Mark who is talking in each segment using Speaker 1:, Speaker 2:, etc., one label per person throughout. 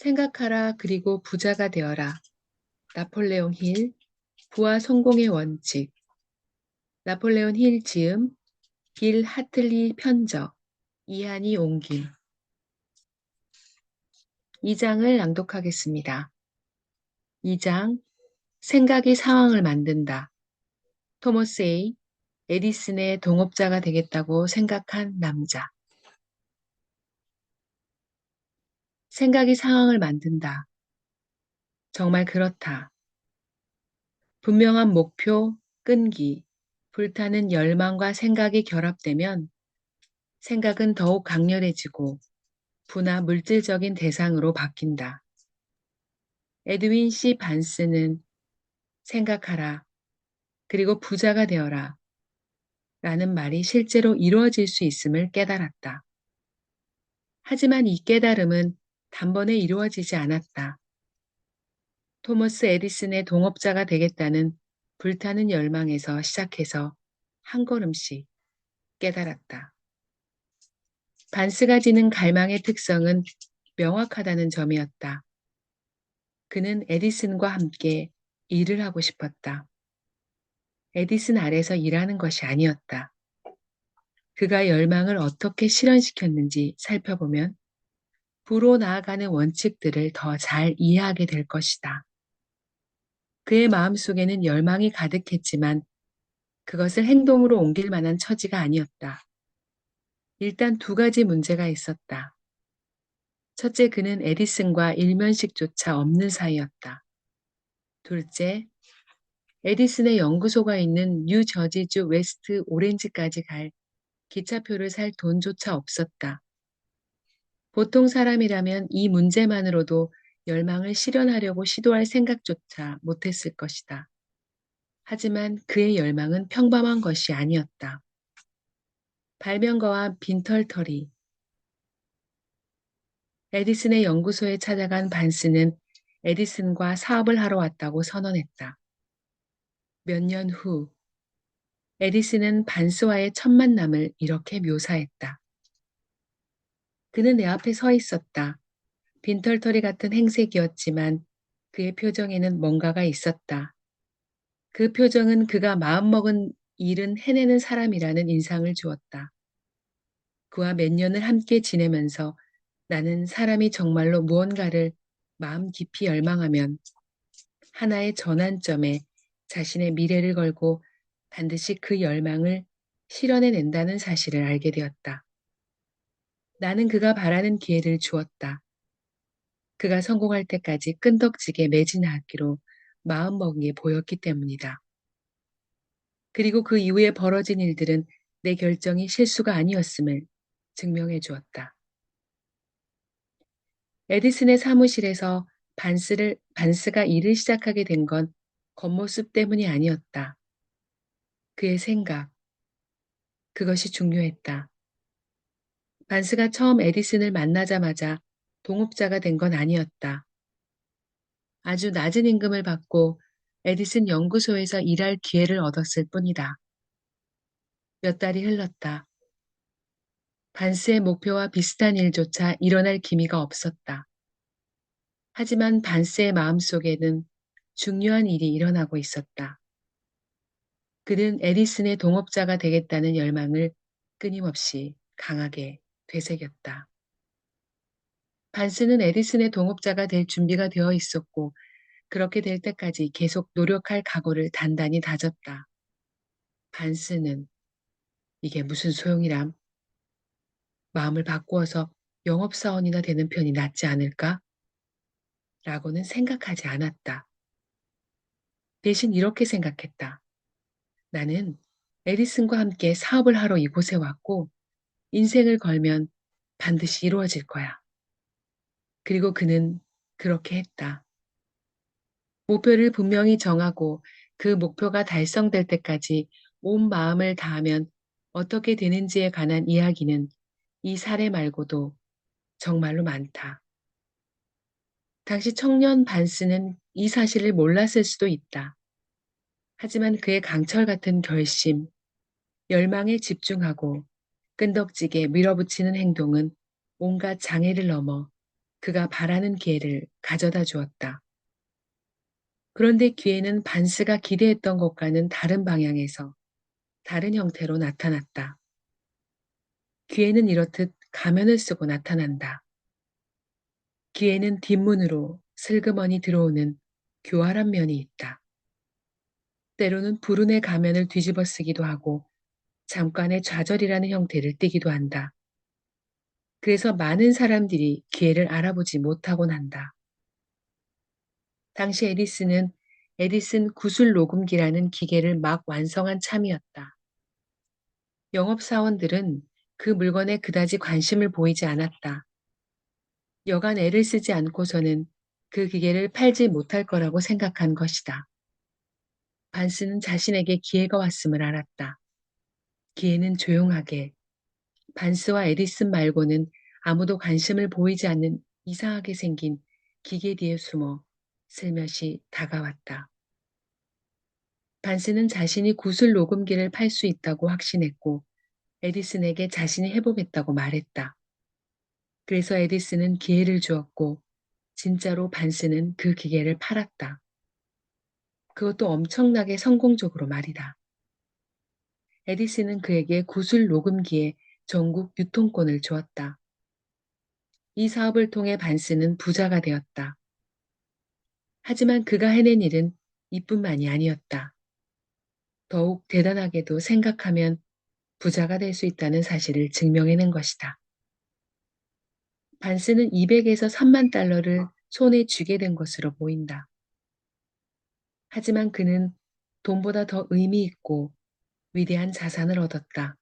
Speaker 1: 생각하라 그리고 부자가 되어라. 나폴레옹 힐, 부와 성공의 원칙. 나폴레옹 힐 지음, 빌 하틀리 편적, 이한이 옮김. 2장을 낭독하겠습니다. 2장, 생각이 상황을 만든다. 토머스 A. 에디슨의 동업자가 되겠다고 생각한 남자. 생각이 상황을 만든다. 정말 그렇다. 분명한 목표, 끈기, 불타는 열망과 생각이 결합되면 생각은 더욱 강렬해지고 부나 물질적인 대상으로 바뀐다. 에드윈 C. 반스는 생각하라, 그리고 부자가 되어라 라는 말이 실제로 이루어질 수 있음을 깨달았다. 하지만 이 깨달음은 단번에 이루어지지 않았다. 토머스 에디슨의 동업자가 되겠다는 불타는 열망에서 시작해서 한 걸음씩 깨달았다. 반스가 지닌 갈망의 특성은 명확하다는 점이었다. 그는 에디슨과 함께 일을 하고 싶었다. 에디슨 아래서 일하는 것이 아니었다. 그가 열망을 어떻게 실현시켰는지 살펴보면 부로 나아가는 원칙들을 더 잘 이해하게 될 것이다. 그의 마음속에는 열망이 가득했지만 그것을 행동으로 옮길 만한 처지가 아니었다. 일단 두 가지 문제가 있었다. 첫째, 그는 에디슨과 일면식조차 없는 사이였다. 둘째, 에디슨의 연구소가 있는 뉴저지주 웨스트 오렌지까지 갈 기차표를 살 돈조차 없었다. 보통 사람이라면 이 문제만으로도 열망을 실현하려고 시도할 생각조차 못했을 것이다. 하지만 그의 열망은 평범한 것이 아니었다. 발명가와 빈털터리. 에디슨의 연구소에 찾아간 반스는 에디슨과 사업을 하러 왔다고 선언했다. 몇 년 후, 에디슨은 반스와의 첫 만남을 이렇게 묘사했다. 그는 내 앞에 서 있었다. 빈털터리 같은 행색이었지만 그의 표정에는 뭔가가 있었다. 그 표정은 그가 마음먹은 일은 해내는 사람이라는 인상을 주었다. 그와 몇 년을 함께 지내면서 나는 사람이 정말로 무언가를 마음 깊이 열망하면 하나의 전환점에 자신의 미래를 걸고 반드시 그 열망을 실현해낸다는 사실을 알게 되었다. 나는 그가 바라는 기회를 주었다. 그가 성공할 때까지 끈덕지게 매진하기로 마음먹은 게 보였기 때문이다. 그리고 그 이후에 벌어진 일들은 내 결정이 실수가 아니었음을 증명해 주었다. 에디슨의 사무실에서 반스가 일을 시작하게 된 건 겉모습 때문이 아니었다. 그의 생각, 그것이 중요했다. 반스가 처음 에디슨을 만나자마자 동업자가 된 건 아니었다. 아주 낮은 임금을 받고 에디슨 연구소에서 일할 기회를 얻었을 뿐이다. 몇 달이 흘렀다. 반스의 목표와 비슷한 일조차 일어날 기미가 없었다. 하지만 반스의 마음속에는 중요한 일이 일어나고 있었다. 그는 에디슨의 동업자가 되겠다는 열망을 끊임없이 강하게 되새겼다. 반스는 에디슨의 동업자가 될 준비가 되어 있었고 그렇게 될 때까지 계속 노력할 각오를 단단히 다졌다. 반스는 이게 무슨 소용이람? 마음을 바꾸어서 영업사원이나 되는 편이 낫지 않을까? 라고는 생각하지 않았다. 대신 이렇게 생각했다. 나는 에디슨과 함께 사업을 하러 이곳에 왔고 인생을 걸면 반드시 이루어질 거야. 그리고 그는 그렇게 했다. 목표를 분명히 정하고 그 목표가 달성될 때까지 온 마음을 다하면 어떻게 되는지에 관한 이야기는 이 사례 말고도 정말로 많다. 당시 청년 반스는 이 사실을 몰랐을 수도 있다. 하지만 그의 강철 같은 결심, 열망에 집중하고 끈덕지게 밀어붙이는 행동은 온갖 장애를 넘어 그가 바라는 기회를 가져다 주었다. 그런데 기회는 반스가 기대했던 것과는 다른 방향에서 다른 형태로 나타났다. 기회는 이렇듯 가면을 쓰고 나타난다. 기회는 뒷문으로 슬그머니 들어오는 교활한 면이 있다. 때로는 불운의 가면을 뒤집어 쓰기도 하고 잠깐의 좌절이라는 형태를 띠기도 한다. 그래서 많은 사람들이 기회를 알아보지 못하곤 한다. 당시 에디슨은 에디슨 구슬 녹음기라는 기계를 막 완성한 참이었다. 영업사원들은 그 물건에 그다지 관심을 보이지 않았다. 여간 애를 쓰지 않고서는 그 기계를 팔지 못할 거라고 생각한 것이다. 반스는 자신에게 기회가 왔음을 알았다. 기회는 조용하게 반스와 에디슨 말고는 아무도 관심을 보이지 않는 이상하게 생긴 기계 뒤에 숨어 슬며시 다가왔다. 반스는 자신이 구슬 녹음기를 팔 수 있다고 확신했고 에디슨에게 자신이 해보겠다고 말했다. 그래서 에디슨은 기회를 주었고 진짜로 반스는 그 기계를 팔았다. 그것도 엄청나게 성공적으로 말이다. 에디슨은 그에게 구슬 녹음기의 전국 유통권을 주었다. 이 사업을 통해 반스는 부자가 되었다. 하지만 그가 해낸 일은 이뿐만이 아니었다. 더욱 대단하게도 생각하면 부자가 될 수 있다는 사실을 증명해낸 것이다. 반스는 200에서 3만 달러를 손에 쥐게 된 것으로 보인다. 하지만 그는 돈보다 더 의미 있고 위대한 자산을 얻었다.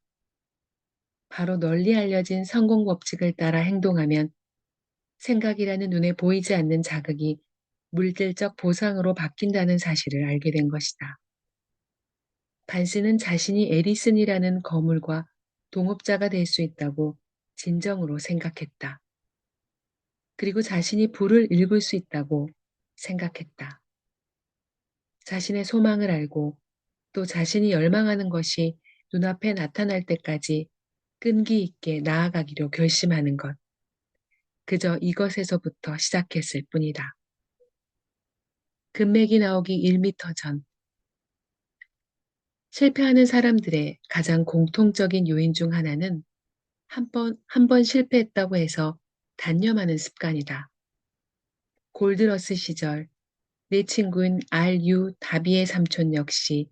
Speaker 1: 바로 널리 알려진 성공 법칙을 따라 행동하면 생각이라는 눈에 보이지 않는 자극이 물질적 보상으로 바뀐다는 사실을 알게 된 것이다. 반스는 자신이 에디슨이라는 거물과 동업자가 될 수 있다고 진정으로 생각했다. 그리고 자신이 불을 읽을 수 있다고 생각했다. 자신의 소망을 알고 또 자신이 열망하는 것이 눈앞에 나타날 때까지 끈기 있게 나아가기로 결심하는 것. 그저 이것에서부터 시작했을 뿐이다. 금맥이 나오기 1미터 전, 실패하는 사람들의 가장 공통적인 요인 중 하나는 한 번 실패했다고 해서 단념하는 습관이다. 골드러스 시절 내 친구인 R.U. 다비의 삼촌 역시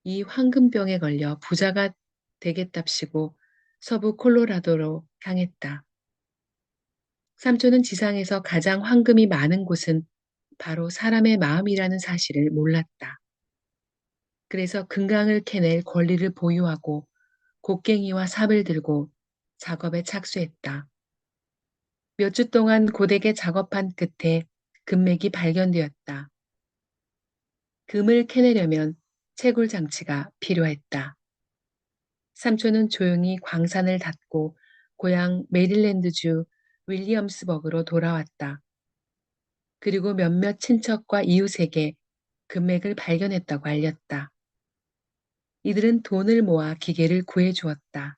Speaker 1: 이 황금병에 걸려 부자가 되겠답시고 서부 콜로라도로 향했다. 삼촌은 지상에서 가장 황금이 많은 곳은 바로 사람의 마음이라는 사실을 몰랐다. 그래서 금강을 캐낼 권리를 보유하고 곡괭이와 삽을 들고 작업에 착수했다. 몇 주 동안 고되게 작업한 끝에 금맥이 발견되었다. 금을 캐내려면 채굴 장치가 필요했다. 삼촌은 조용히 광산을 닫고 고향 메릴랜드주 윌리엄스버그로 돌아왔다. 그리고 몇몇 친척과 이웃에게 금맥을 발견했다고 알렸다. 이들은 돈을 모아 기계를 구해주었다.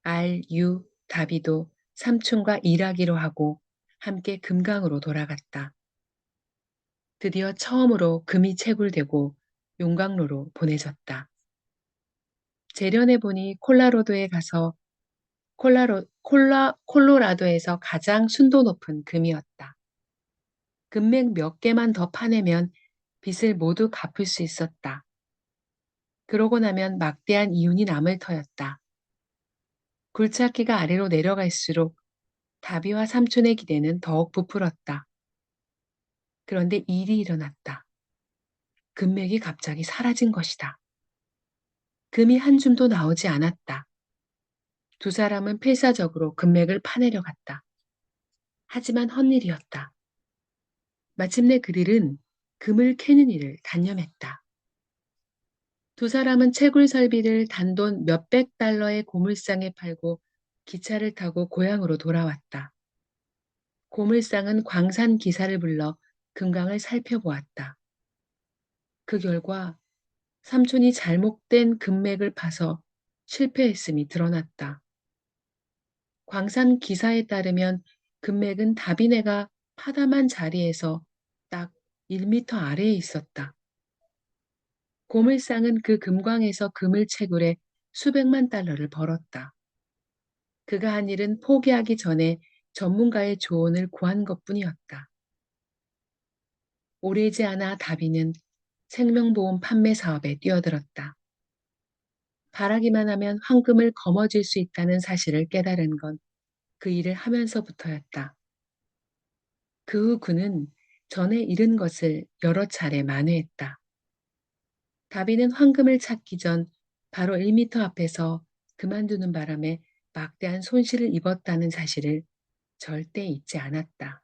Speaker 1: R.U. 다비도 삼촌과 일하기로 하고 함께 금강으로 돌아갔다. 드디어 처음으로 금이 채굴되고 용광로로 보내졌다. 재련해보니 콜라로도에 가서 콜로라도에서 가장 순도 높은 금이었다. 금맥 몇 개만 더 파내면 빚을 모두 갚을 수 있었다. 그러고 나면 막대한 이윤이 남을 터였다. 굴착기가 아래로 내려갈수록 다비와 삼촌의 기대는 더욱 부풀었다. 그런데 일이 일어났다. 금맥이 갑자기 사라진 것이다. 금이 한 줌도 나오지 않았다. 두 사람은 필사적으로 금맥을 파내려 갔다. 하지만 헛일이었다. 마침내 그들은 금을 캐는 일을 단념했다. 두 사람은 채굴 설비를 단돈 몇백 달러의 고물상에 팔고 기차를 타고 고향으로 돌아왔다. 고물상은 광산 기사를 불러 금강을 살펴보았다. 그 결과 삼촌이 잘못된 금맥을 파서 실패했음이 드러났다. 광산 기사에 따르면 금맥은 다비네가 파담한 자리에서 딱 1미터 아래에 있었다. 고물상은 그 금광에서 금을 채굴해 수백만 달러를 벌었다. 그가 한 일은 포기하기 전에 전문가의 조언을 구한 것뿐이었다. 오래지 않아 다비는 생명보험 판매 사업에 뛰어들었다. 바라기만 하면 황금을 거머쥘 수 있다는 사실을 깨달은 건 그 일을 하면서부터였다. 그 후 그는 전에 잃은 것을 여러 차례 만회했다. 다비는 황금을 찾기 전 바로 1미터 앞에서 그만두는 바람에 막대한 손실을 입었다는 사실을 절대 잊지 않았다.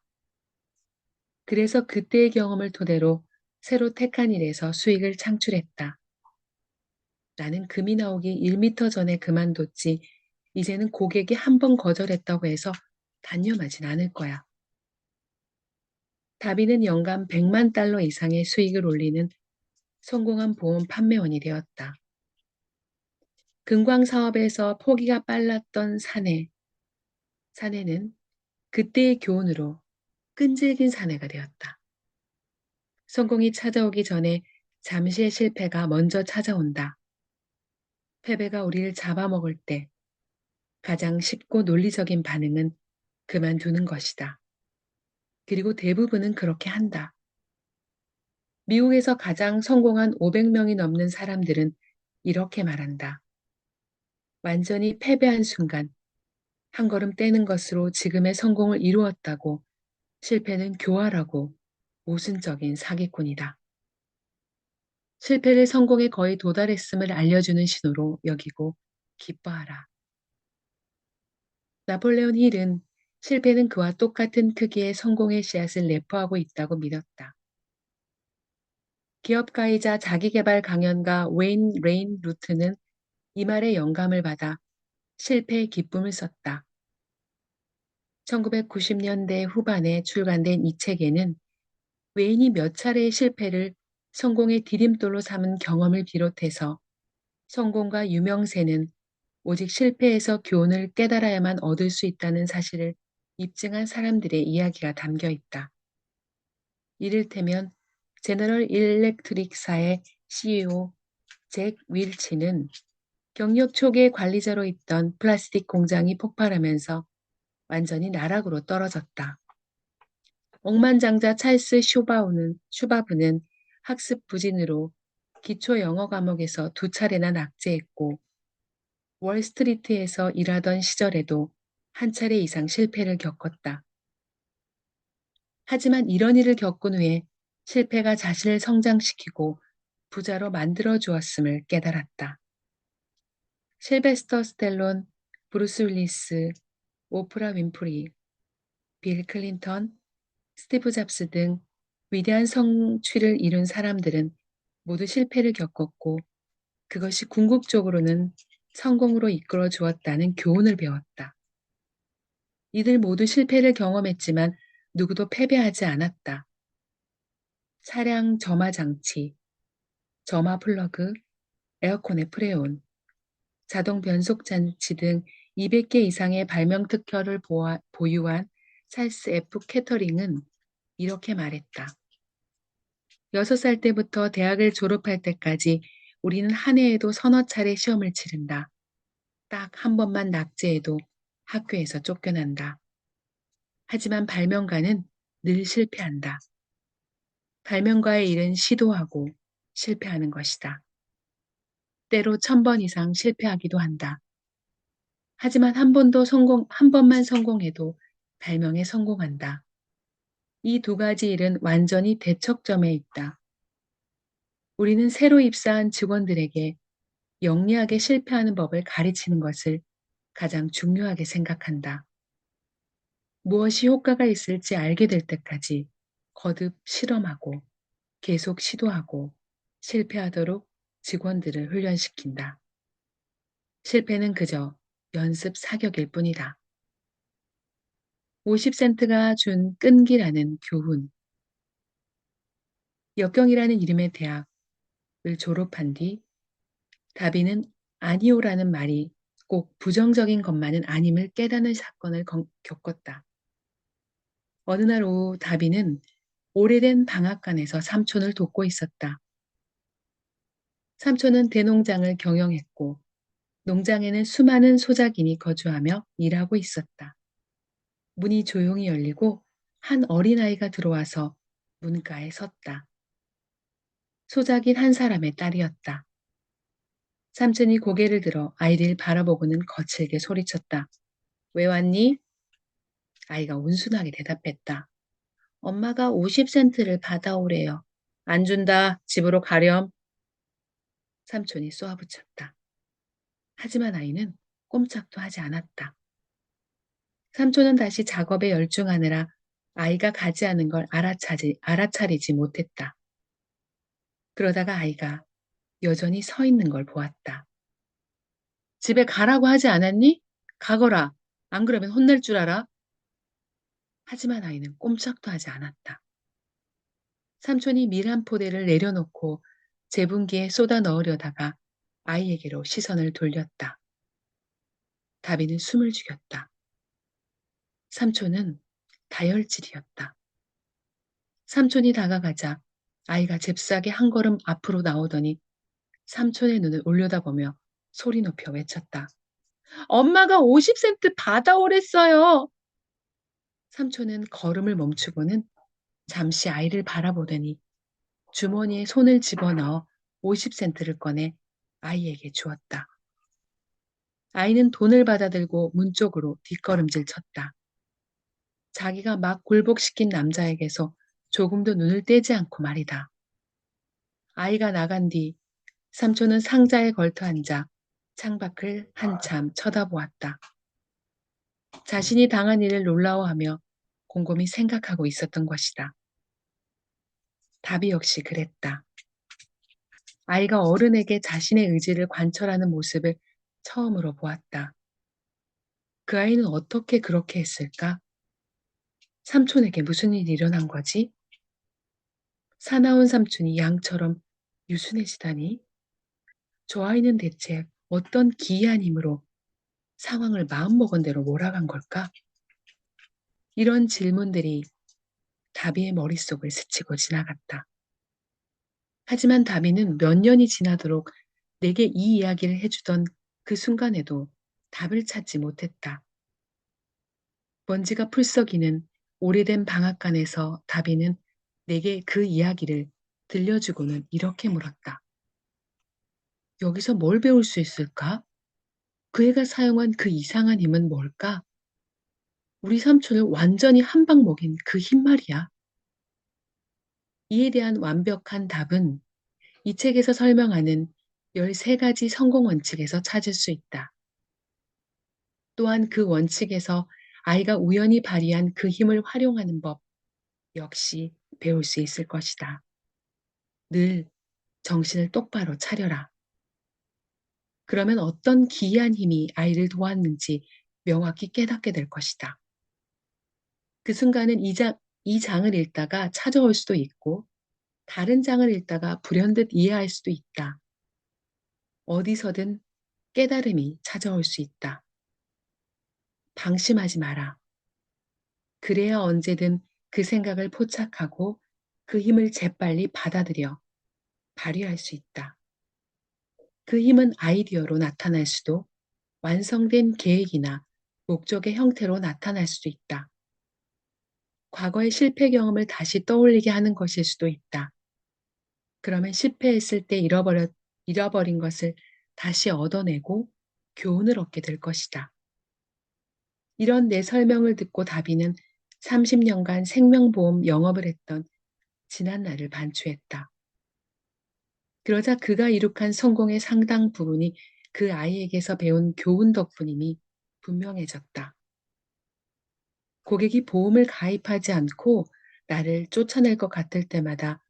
Speaker 1: 그래서 그때의 경험을 토대로 새로 택한 일에서 수익을 창출했다. 나는 금이 나오기 1미터 전에 그만뒀지 이제는 고객이 한 번 거절했다고 해서 단념하진 않을 거야. 다비는 연간 100만 달러 이상의 수익을 올리는 성공한 보험 판매원이 되었다. 금광 사업에서 포기가 빨랐던 사내는 그때의 교훈으로 끈질긴 사내가 되었다. 성공이 찾아오기 전에 잠시의 실패가 먼저 찾아온다. 패배가 우리를 잡아먹을 때 가장 쉽고 논리적인 반응은 그만두는 것이다. 그리고 대부분은 그렇게 한다. 미국에서 가장 성공한 500명이 넘는 사람들은 이렇게 말한다. 완전히 패배한 순간 한 걸음 떼는 것으로 지금의 성공을 이루었다고 실패는 교활하고 모순적인 사기꾼이다. 실패를 성공에 거의 도달했음을 알려주는 신호로 여기고 기뻐하라. 나폴레온 힐은 실패는 그와 똑같은 크기의 성공의 씨앗을 내포하고 있다고 믿었다. 기업가이자 자기계발 강연가 웨인 레인 루트는 이 말에 영감을 받아 실패의 기쁨을 썼다. 1990년대 후반에 출간된 이 책에는 웨인이 몇 차례의 실패를 성공의 디딤돌로 삼은 경험을 비롯해서 성공과 유명세는 오직 실패에서 교훈을 깨달아야만 얻을 수 있다는 사실을 입증한 사람들의 이야기가 담겨 있다. 이를테면 제너럴 일렉트릭사의 CEO 잭 윌치는 경력 초기의 관리자로 있던 플라스틱 공장이 폭발하면서 완전히 나락으로 떨어졌다. 억만장자 찰스 슈바브는 학습 부진으로 기초 영어 과목에서 2차례나 낙제했고 월스트리트에서 일하던 시절에도 한 차례 이상 실패를 겪었다. 하지만 이런 일을 겪은 후에 실패가 자신을 성장시키고 부자로 만들어 주었음을 깨달았다. 실베스터 스텔론, 브루스 윌리스, 오프라 윈프리, 빌 클린턴, 스티브 잡스 등 위대한 성취를 이룬 사람들은 모두 실패를 겪었고 그것이 궁극적으로는 성공으로 이끌어 주었다는 교훈을 배웠다. 이들 모두 실패를 경험했지만 누구도 패배하지 않았다. 차량 점화 장치, 점화 플러그, 에어컨의 프레온, 자동 변속 장치 등 200개 이상의 발명 특허를 보유한 찰스 F 캐터링은 이렇게 말했다. 6살 때부터 대학을 졸업할 때까지 우리는 한 해에도 서너 차례 시험을 치른다. 딱 한 번만 낙제해도 학교에서 쫓겨난다. 하지만 발명가는 늘 실패한다. 발명가의 일은 시도하고 실패하는 것이다. 때로 1000번 이상 실패하기도 한다. 하지만 한 번만 성공해도 발명에 성공한다. 이 두 가지 일은 완전히 대척점에 있다. 우리는 새로 입사한 직원들에게 영리하게 실패하는 법을 가르치는 것을 가장 중요하게 생각한다. 무엇이 효과가 있을지 알게 될 때까지 거듭 실험하고 계속 시도하고 실패하도록 직원들을 훈련시킨다. 실패는 그저 연습 사격일 뿐이다. 50센트가 준 끈기라는 교훈. 역경이라는 이름의 대학을 졸업한 뒤 다비는 아니오라는 말이 꼭 부정적인 것만은 아님을 깨닫는 사건을 겪었다. 어느 날 오후 다비는 오래된 방앗간에서 삼촌을 돕고 있었다. 삼촌은 대농장을 경영했고 농장에는 수많은 소작인이 거주하며 일하고 있었다. 문이 조용히 열리고 한 어린아이가 들어와서 문가에 섰다. 소작인 한 사람의 딸이었다. 삼촌이 고개를 들어 아이를 바라보고는 거칠게 소리쳤다. 왜 왔니? 아이가 온순하게 대답했다. 엄마가 50센트를 받아오래요. 안 준다. 집으로 가렴. 삼촌이 쏘아붙였다. 하지만 아이는 꼼짝도 하지 않았다. 삼촌은 다시 작업에 열중하느라 아이가 가지 않은 걸 알아차리지 못했다. 그러다가 아이가 여전히 서 있는 걸 보았다. 집에 가라고 하지 않았니? 가거라. 안 그러면 혼낼 줄 알아? 하지만 아이는 꼼짝도 하지 않았다. 삼촌이 밀 한 포대를 내려놓고 제분기에 쏟아 넣으려다가 아이에게로 시선을 돌렸다. 다비는 숨을 죽였다. 삼촌은 다혈질이었다. 삼촌이 다가가자 아이가 잽싸게 한 걸음 앞으로 나오더니 삼촌의 눈을 올려다보며 소리 높여 외쳤다. 엄마가 50센트 받아오랬어요. 삼촌은 걸음을 멈추고는 잠시 아이를 바라보더니 주머니에 손을 집어넣어 50센트를 꺼내 아이에게 주었다. 아이는 돈을 받아들고 문 쪽으로 뒷걸음질 쳤다. 자기가 막 굴복시킨 남자에게서 조금도 눈을 떼지 않고 말이다. 아이가 나간 뒤 삼촌은 상자에 걸터 앉아 창밖을 한참 쳐다보았다. 자신이 당한 일을 놀라워하며 곰곰이 생각하고 있었던 것이다. 다비 역시 그랬다. 아이가 어른에게 자신의 의지를 관철하는 모습을 처음으로 보았다. 그 아이는 어떻게 그렇게 했을까? 삼촌에게 무슨 일이 일어난 거지? 사나운 삼촌이 양처럼 유순해지다니? 저 아이는 대체 어떤 기이한 힘으로 상황을 마음먹은 대로 몰아간 걸까? 이런 질문들이 다비의 머릿속을 스치고 지나갔다. 하지만 다비는 몇 년이 지나도록 내게 이 이야기를 해주던 그 순간에도 답을 찾지 못했다. 먼지가 풀썩이는 오래된 방앗간에서 다비는 내게 그 이야기를 들려주고는 이렇게 물었다. 여기서 뭘 배울 수 있을까? 그 애가 사용한 그 이상한 힘은 뭘까? 우리 삼촌을 완전히 한 방 먹인 그 힘 말이야. 이에 대한 완벽한 답은 이 책에서 설명하는 13가지 성공 원칙에서 찾을 수 있다. 또한 그 원칙에서 아이가 우연히 발휘한 그 힘을 활용하는 법 역시 배울 수 있을 것이다. 늘 정신을 똑바로 차려라. 그러면 어떤 기이한 힘이 아이를 도왔는지 명확히 깨닫게 될 것이다. 그 순간은 이 장을 읽다가 찾아올 수도 있고 다른 장을 읽다가 불현듯 이해할 수도 있다. 어디서든 깨달음이 찾아올 수 있다. 방심하지 마라. 그래야 언제든 그 생각을 포착하고 그 힘을 재빨리 받아들여 발휘할 수 있다. 그 힘은 아이디어로 나타날 수도 완성된 계획이나 목적의 형태로 나타날 수도 있다. 과거의 실패 경험을 다시 떠올리게 하는 것일 수도 있다. 그러면 실패했을 때 잃어버린 것을 다시 얻어내고 교훈을 얻게 될 것이다. 이런 내 설명을 듣고 다비는 30년간 생명보험 영업을 했던 지난 날을 반추했다. 그러자 그가 이룩한 성공의 상당 부분이 그 아이에게서 배운 교훈 덕분임이 분명해졌다. 고객이 보험을 가입하지 않고 나를 쫓아낼 것 같을 때마다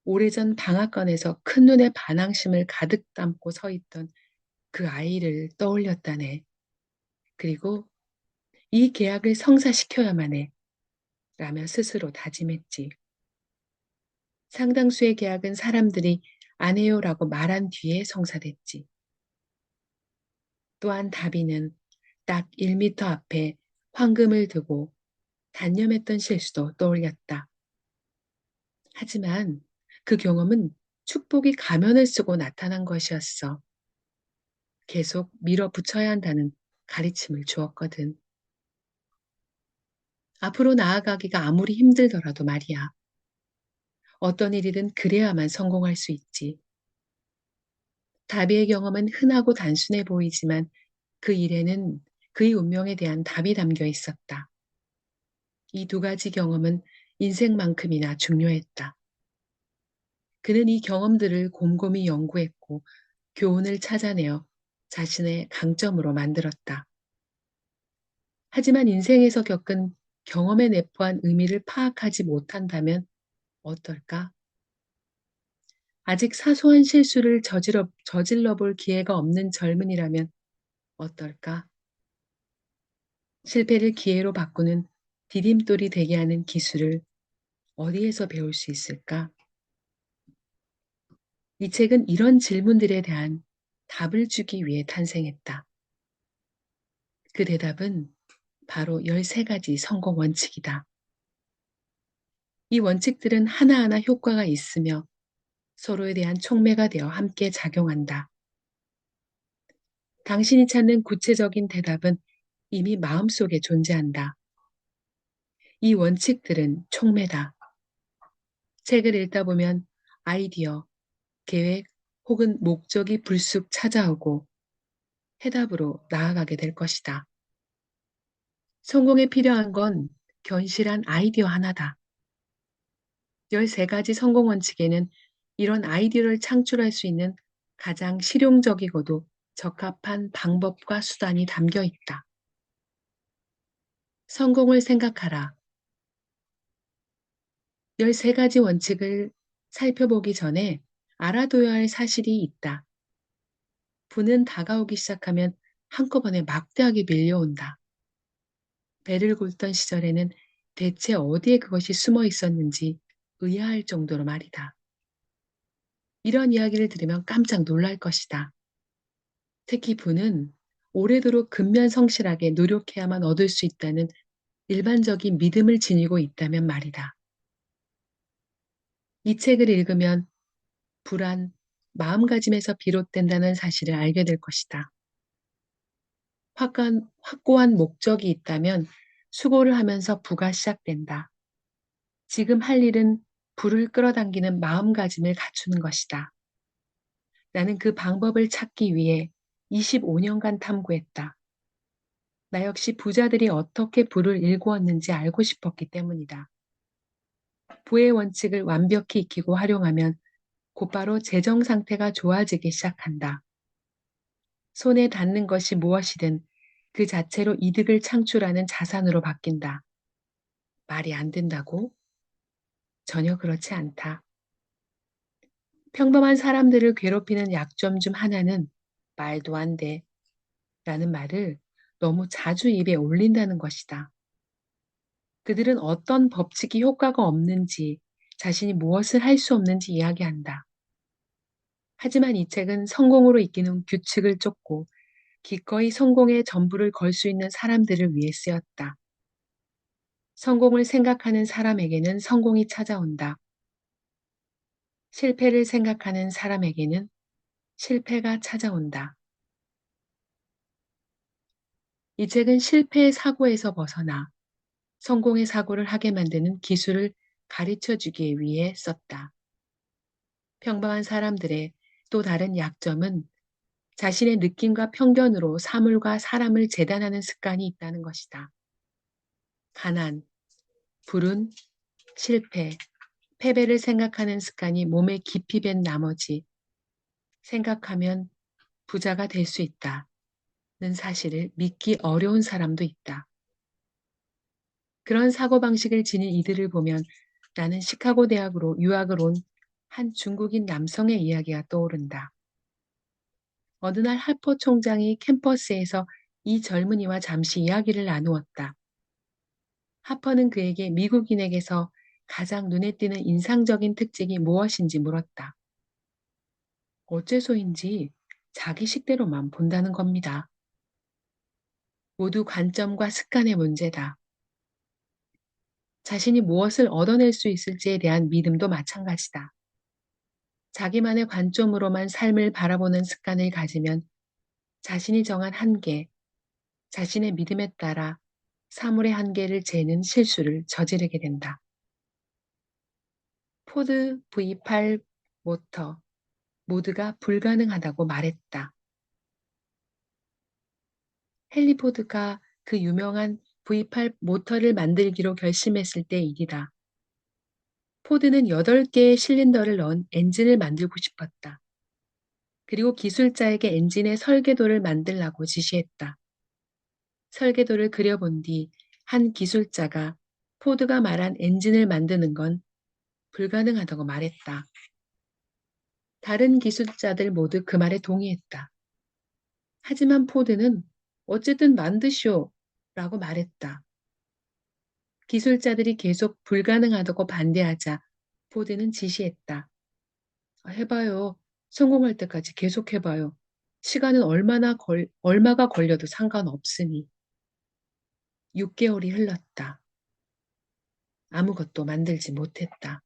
Speaker 1: 오래전 방앗간에서 큰눈에 반항심을 가득 담고 서 있던 그 아이를 떠올렸다네. 그리고 이 계약을 성사시켜야만 해. 라며 스스로 다짐했지. 상당수의 계약은 사람들이 안 해요라고 말한 뒤에 성사됐지. 또한 다비는 딱 1미터 앞에 황금을 두고 단념했던 실수도 떠올렸다. 하지만 그 경험은 축복이 가면을 쓰고 나타난 것이었어. 계속 밀어붙여야 한다는 가르침을 주었거든. 앞으로 나아가기가 아무리 힘들더라도 말이야. 어떤 일이든 그래야만 성공할 수 있지. 다비의 경험은 흔하고 단순해 보이지만 그 일에는 그의 운명에 대한 답이 담겨 있었다. 이 두 가지 경험은 인생만큼이나 중요했다. 그는 이 경험들을 곰곰이 연구했고 교훈을 찾아내어 자신의 강점으로 만들었다. 하지만 인생에서 겪은 경험에 내포한 의미를 파악하지 못한다면 어떨까? 아직 사소한 실수를 저질러 볼 기회가 없는 젊은이라면 어떨까? 실패를 기회로 바꾸는 디딤돌이 되게 하는 기술을 어디에서 배울 수 있을까? 이 책은 이런 질문들에 대한 답을 주기 위해 탄생했다. 그 대답은 바로 13가지 성공 원칙이다. 이 원칙들은 하나하나 효과가 있으며 서로에 대한 촉매가 되어 함께 작용한다. 당신이 찾는 구체적인 대답은 이미 마음속에 존재한다. 이 원칙들은 촉매다. 책을 읽다 보면 아이디어, 계획 혹은 목적이 불쑥 찾아오고 해답으로 나아가게 될 것이다. 성공에 필요한 건 견실한 아이디어 하나다. 13가지 성공 원칙에는 이런 아이디어를 창출할 수 있는 가장 실용적이고도 적합한 방법과 수단이 담겨 있다. 성공을 생각하라. 13가지 원칙을 살펴보기 전에 알아둬야 할 사실이 있다. 부는 다가오기 시작하면 한꺼번에 막대하게 밀려온다. 배를 굴던 시절에는 대체 어디에 그것이 숨어 있었는지 의아할 정도로 말이다. 이런 이야기를 들으면 깜짝 놀랄 것이다. 특히 부는 오래도록 근면성실하게 노력해야만 얻을 수 있다는 일반적인 믿음을 지니고 있다면 말이다. 이 책을 읽으면 불안, 마음가짐에서 비롯된다는 사실을 알게 될 것이다. 확고한 목적이 있다면 수고를 하면서 부가 시작된다. 지금 할 일은 불을 끌어당기는 마음가짐을 갖추는 것이다. 나는 그 방법을 찾기 위해 25년간 탐구했다. 나 역시 부자들이 어떻게 부를 일구었는지 알고 싶었기 때문이다. 부의 원칙을 완벽히 익히고 활용하면 곧바로 재정 상태가 좋아지기 시작한다. 손에 닿는 것이 무엇이든 그 자체로 이득을 창출하는 자산으로 바뀐다. 말이 안 된다고? 전혀 그렇지 않다. 평범한 사람들을 괴롭히는 약점 중 하나는 말도 안 돼. 라는 말을 너무 자주 입에 올린다는 것이다. 그들은 어떤 법칙이 효과가 없는지, 자신이 무엇을 할 수 없는지 이야기한다. 하지만 이 책은 성공으로 이끄는 규칙을 쫓고 기꺼이 성공의 전부를 걸 수 있는 사람들을 위해 쓰였다. 성공을 생각하는 사람에게는 성공이 찾아온다. 실패를 생각하는 사람에게는 실패가 찾아온다. 이 책은 실패의 사고에서 벗어나 성공의 사고를 하게 만드는 기술을 가르쳐 주기 위해 썼다. 평범한 사람들의 또 다른 약점은 자신의 느낌과 편견으로 사물과 사람을 재단하는 습관이 있다는 것이다. 가난, 불운, 실패, 패배를 생각하는 습관이 몸에 깊이 밴 나머지 생각하면 부자가 될 수 있다는 사실을 믿기 어려운 사람도 있다. 그런 사고방식을 지닌 이들을 보면 나는 시카고 대학으로 유학을 온 한 중국인 남성의 이야기가 떠오른다. 어느 날 하퍼 총장이 캠퍼스에서 이 젊은이와 잠시 이야기를 나누었다. 하퍼는 그에게 미국인에게서 가장 눈에 띄는 인상적인 특징이 무엇인지 물었다. 어째서인지 자기 식대로만 본다는 겁니다. 모두 관점과 습관의 문제다. 자신이 무엇을 얻어낼 수 있을지에 대한 믿음도 마찬가지다. 자기만의 관점으로만 삶을 바라보는 습관을 가지면 자신이 정한 한계, 자신의 믿음에 따라 사물의 한계를 재는 실수를 저지르게 된다. 포드 V8 모터 모두가 불가능하다고 말했다. 헨리 포드가 그 유명한 V8 모터를 만들기로 결심했을 때 일이다. 포드는 8개의 실린더를 넣은 엔진을 만들고 싶었다. 그리고 기술자에게 엔진의 설계도를 만들라고 지시했다. 설계도를 그려본 뒤 한 기술자가 포드가 말한 엔진을 만드는 건 불가능하다고 말했다. 다른 기술자들 모두 그 말에 동의했다. 하지만 포드는 어쨌든 만드시오 라고 말했다. 기술자들이 계속 불가능하다고 반대하자 포드는 지시했다. 해봐요. 성공할 때까지 계속 해봐요. 시간은 얼마가 걸려도 상관없으니. 6개월이 흘렀다. 아무것도 만들지 못했다.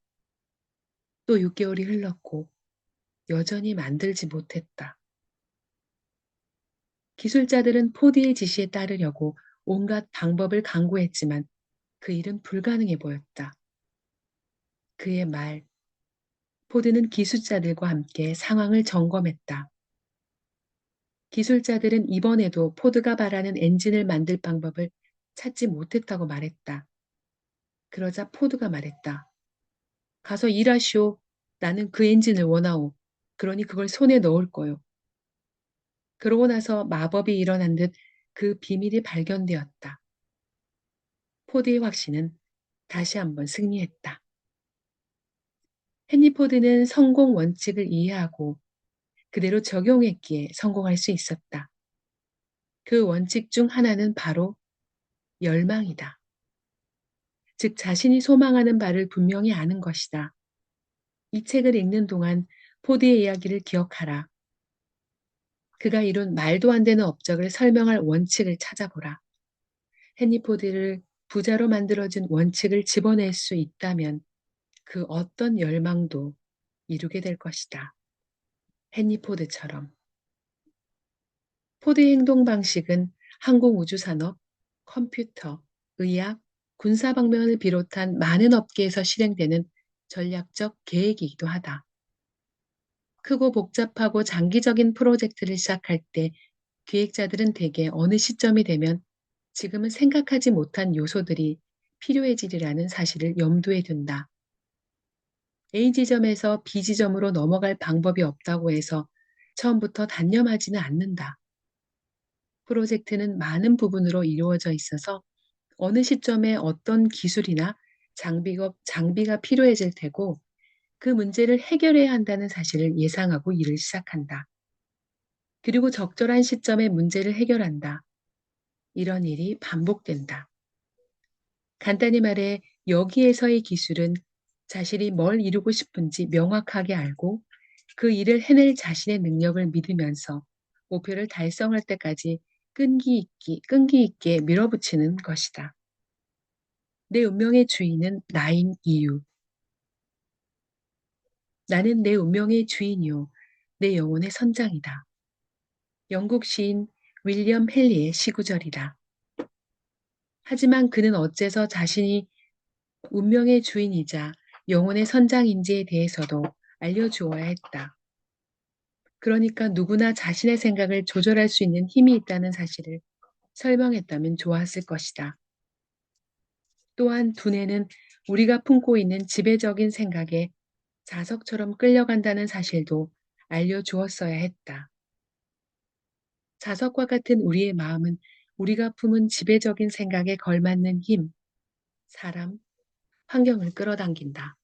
Speaker 1: 또 6개월이 흘렀고 여전히 만들지 못했다. 기술자들은 포드의 지시에 따르려고 온갖 방법을 강구했지만 그 일은 불가능해 보였다. 그의 말, 포드는 기술자들과 함께 상황을 점검했다. 기술자들은 이번에도 포드가 바라는 엔진을 만들 방법을 찾지 못했다고 말했다. 그러자 포드가 말했다. 가서 일하시오. 나는 그 엔진을 원하오. 그러니 그걸 손에 넣을 거요. 그러고 나서 마법이 일어난 듯 그 비밀이 발견되었다. 포드의 확신은 다시 한번 승리했다. 헨리 포드는 성공 원칙을 이해하고 그대로 적용했기에 성공할 수 있었다. 그 원칙 중 하나는 바로 열망이다. 즉 자신이 소망하는 바를 분명히 아는 것이다. 이 책을 읽는 동안 포드의 이야기를 기억하라. 그가 이룬 말도 안 되는 업적을 설명할 원칙을 찾아보라. 헨리 포드를 부자로 만들어준 원칙을 집어낼 수 있다면 그 어떤 열망도 이루게 될 것이다. 헨리 포드처럼. 포드의 행동 방식은 항공우주산업, 컴퓨터, 의학, 군사방면을 비롯한 많은 업계에서 실행되는 전략적 계획이기도 하다. 크고 복잡하고 장기적인 프로젝트를 시작할 때 기획자들은 대개 어느 시점이 되면 지금은 생각하지 못한 요소들이 필요해지리라는 사실을 염두에 둔다. A 지점에서 B 지점으로 넘어갈 방법이 없다고 해서 처음부터 단념하지는 않는다. 프로젝트는 많은 부분으로 이루어져 있어서 어느 시점에 어떤 기술이나 장비가 필요해질 테고 그 문제를 해결해야 한다는 사실을 예상하고 일을 시작한다. 그리고 적절한 시점에 문제를 해결한다. 이런 일이 반복된다. 간단히 말해 여기에서의 기술은 자신이 뭘 이루고 싶은지 명확하게 알고 그 일을 해낼 자신의 능력을 믿으면서 목표를 달성할 때까지 끈기 있게 밀어붙이는 것이다. 내 운명의 주인은 나인 이유. 나는 내 운명의 주인이요. 내 영혼의 선장이다. 영국 시인 윌리엄 헨리의 시구절이다. 하지만 그는 어째서 자신이 운명의 주인이자 영혼의 선장인지에 대해서도 알려주어야 했다. 그러니까 누구나 자신의 생각을 조절할 수 있는 힘이 있다는 사실을 설명했다면 좋았을 것이다. 또한 두뇌는 우리가 품고 있는 지배적인 생각에 자석처럼 끌려간다는 사실도 알려주었어야 했다. 자석과 같은 우리의 마음은 우리가 품은 지배적인 생각에 걸맞는 힘, 사람, 환경을 끌어당긴다.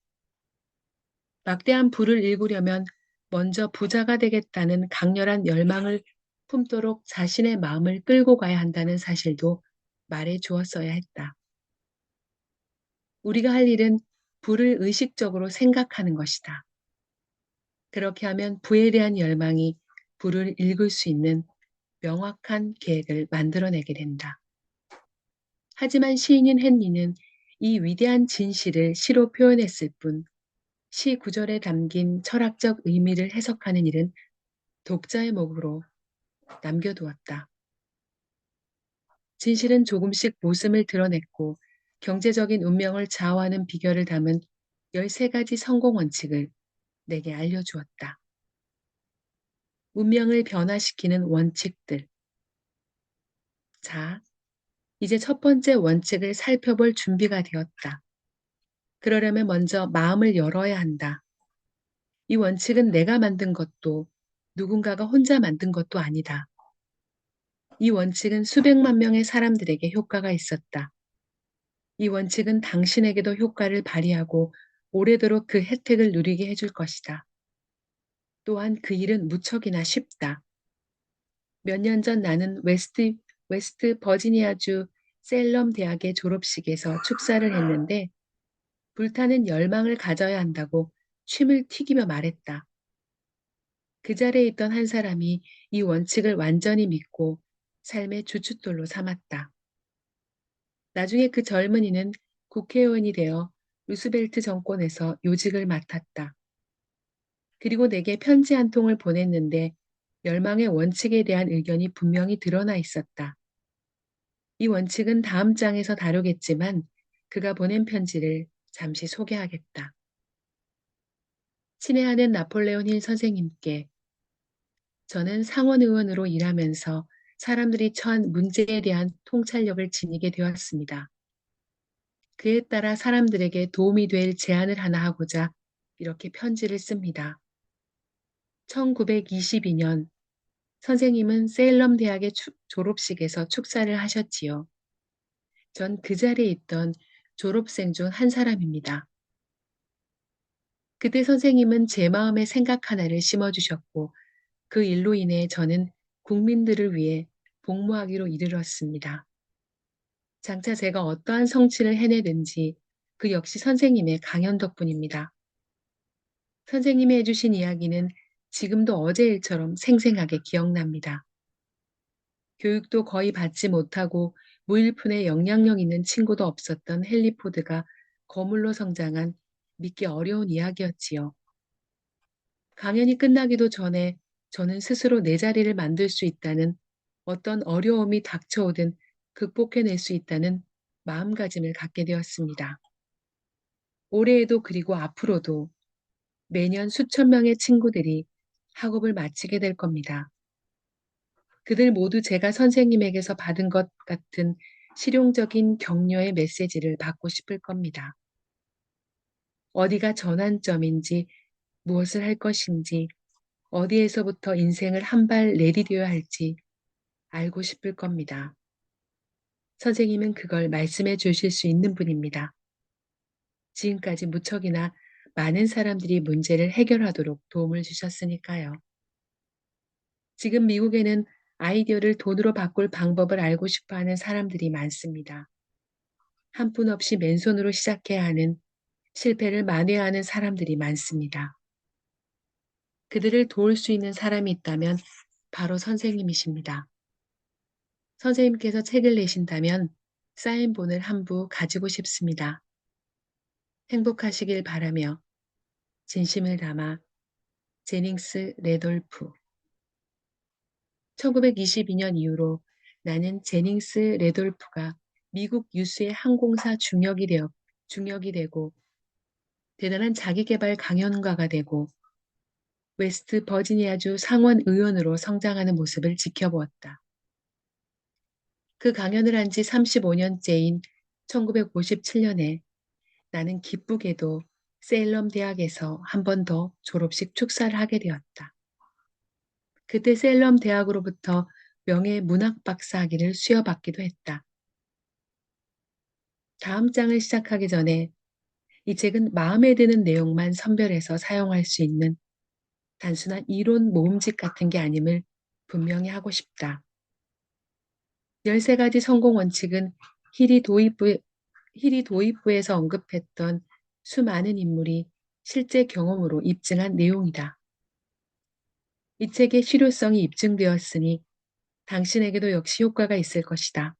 Speaker 1: 막대한 부를 일구려면 먼저 부자가 되겠다는 강렬한 열망을 품도록 자신의 마음을 끌고 가야 한다는 사실도 말해 주었어야 했다. 우리가 할 일은 부를 의식적으로 생각하는 것이다. 그렇게 하면 부에 대한 열망이 부를 읽을 수 있는 명확한 계획을 만들어내게 된다. 하지만 시인인 헨리는 이 위대한 진실을 시로 표현했을 뿐 시 구절에 담긴 철학적 의미를 해석하는 일은 독자의 몫으로 남겨두었다. 진실은 조금씩 모습을 드러냈고 경제적인 운명을 좌우하는 비결을 담은 13가지 성공 원칙을 내게 알려주었다. 운명을 변화시키는 원칙들. 자, 이제 첫 번째 원칙을 살펴볼 준비가 되었다. 그러려면 먼저 마음을 열어야 한다. 이 원칙은 내가 만든 것도 누군가가 혼자 만든 것도 아니다. 이 원칙은 수백만 명의 사람들에게 효과가 있었다. 이 원칙은 당신에게도 효과를 발휘하고 오래도록 그 혜택을 누리게 해줄 것이다. 또한 그 일은 무척이나 쉽다. 몇 년 전 나는 웨스트 버지니아주 셀럼 대학의 졸업식에서 축사를 했는데 불타는 열망을 가져야 한다고 침을 튀기며 말했다. 그 자리에 있던 한 사람이 이 원칙을 완전히 믿고 삶의 주춧돌로 삼았다. 나중에 그 젊은이는 국회의원이 되어 루스벨트 정권에서 요직을 맡았다. 그리고 내게 편지 한 통을 보냈는데 열망의 원칙에 대한 의견이 분명히 드러나 있었다. 이 원칙은 다음 장에서 다루겠지만 그가 보낸 편지를 잠시 소개하겠다. 친애하는 나폴레온 힐 선생님께 저는 상원의원으로 일하면서 사람들이 처한 문제에 대한 통찰력을 지니게 되었습니다. 그에 따라 사람들에게 도움이 될 제안을 하나 하고자 이렇게 편지를 씁니다. 1922년 선생님은 세일럼 대학의 졸업식에서 축사를 하셨지요. 전 그 자리에 있던 졸업생 중 한 사람입니다. 그때 선생님은 제 마음에 생각 하나를 심어주셨고 그 일로 인해 저는 국민들을 위해 복무하기로 이르렀습니다. 장차 제가 어떠한 성취를 해내든지 그 역시 선생님의 강연 덕분입니다. 선생님이 해주신 이야기는 지금도 어제 일처럼 생생하게 기억납니다. 교육도 거의 받지 못하고 무일푼의 영향력 있는 친구도 없었던 헨리 포드가 거물로 성장한 믿기 어려운 이야기였지요. 강연이 끝나기도 전에 저는 스스로 내 자리를 만들 수 있다는 어떤 어려움이 닥쳐오든 극복해낼 수 있다는 마음가짐을 갖게 되었습니다. 올해에도 그리고 앞으로도 매년 수천 명의 친구들이 학업을 마치게 될 겁니다. 그들 모두 제가 선생님에게서 받은 것 같은 실용적인 격려의 메시지를 받고 싶을 겁니다. 어디가 전환점인지, 무엇을 할 것인지, 어디에서부터 인생을 한 발 내디뎌야 할지 알고 싶을 겁니다. 선생님은 그걸 말씀해 주실 수 있는 분입니다. 지금까지 무척이나 많은 사람들이 문제를 해결하도록 도움을 주셨으니까요. 지금 미국에는 아이디어를 돈으로 바꿀 방법을 알고 싶어 하는 사람들이 많습니다. 한 푼 없이 맨손으로 시작해야 하는 실패를 만회하는 사람들이 많습니다. 그들을 도울 수 있는 사람이 있다면 바로 선생님이십니다. 선생님께서 책을 내신다면 사인본을 한 부 가지고 싶습니다. 행복하시길 바라며 진심을 담아 제닝스 레돌프. 1922년 이후로 나는 제닝스 레돌프가 미국 유수의 항공사 중역이 되고 대단한 자기계발 강연가가 되고 웨스트 버지니아주 상원 의원으로 성장하는 모습을 지켜보았다. 그 강연을 한 지 35년째인 1957년에 나는 기쁘게도 세일럼 대학에서 한 번 더 졸업식 축사를 하게 되었다. 그때 세일럼 대학으로부터 명예 문학 박사 학위를 수여받기도 했다. 다음 장을 시작하기 전에 이 책은 마음에 드는 내용만 선별해서 사용할 수 있는 단순한 이론 모음집 같은 게 아님을 분명히 하고 싶다. 13가지 성공 원칙은 힐이 도입부에서 언급했던 수많은 인물이 실제 경험으로 입증한 내용이다. 이 책의 실효성이 입증되었으니 당신에게도 역시 효과가 있을 것이다.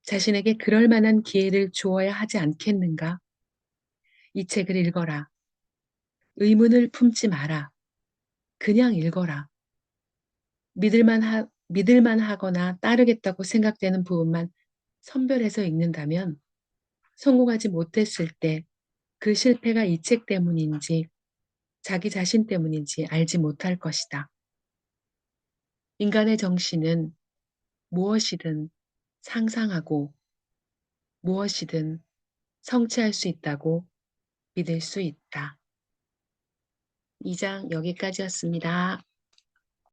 Speaker 1: 자신에게 그럴 만한 기회를 주어야 하지 않겠는가? 이 책을 읽어라. 의문을 품지 마라. 그냥 읽어라. 믿을만 하거나 따르겠다고 생각되는 부분만 선별해서 읽는다면 성공하지 못했을 때 그 실패가 이 책 때문인지 자기 자신 때문인지 알지 못할 것이다. 인간의 정신은 무엇이든 상상하고 무엇이든 성취할 수 있다고 믿을 수 있다. 2장 여기까지였습니다.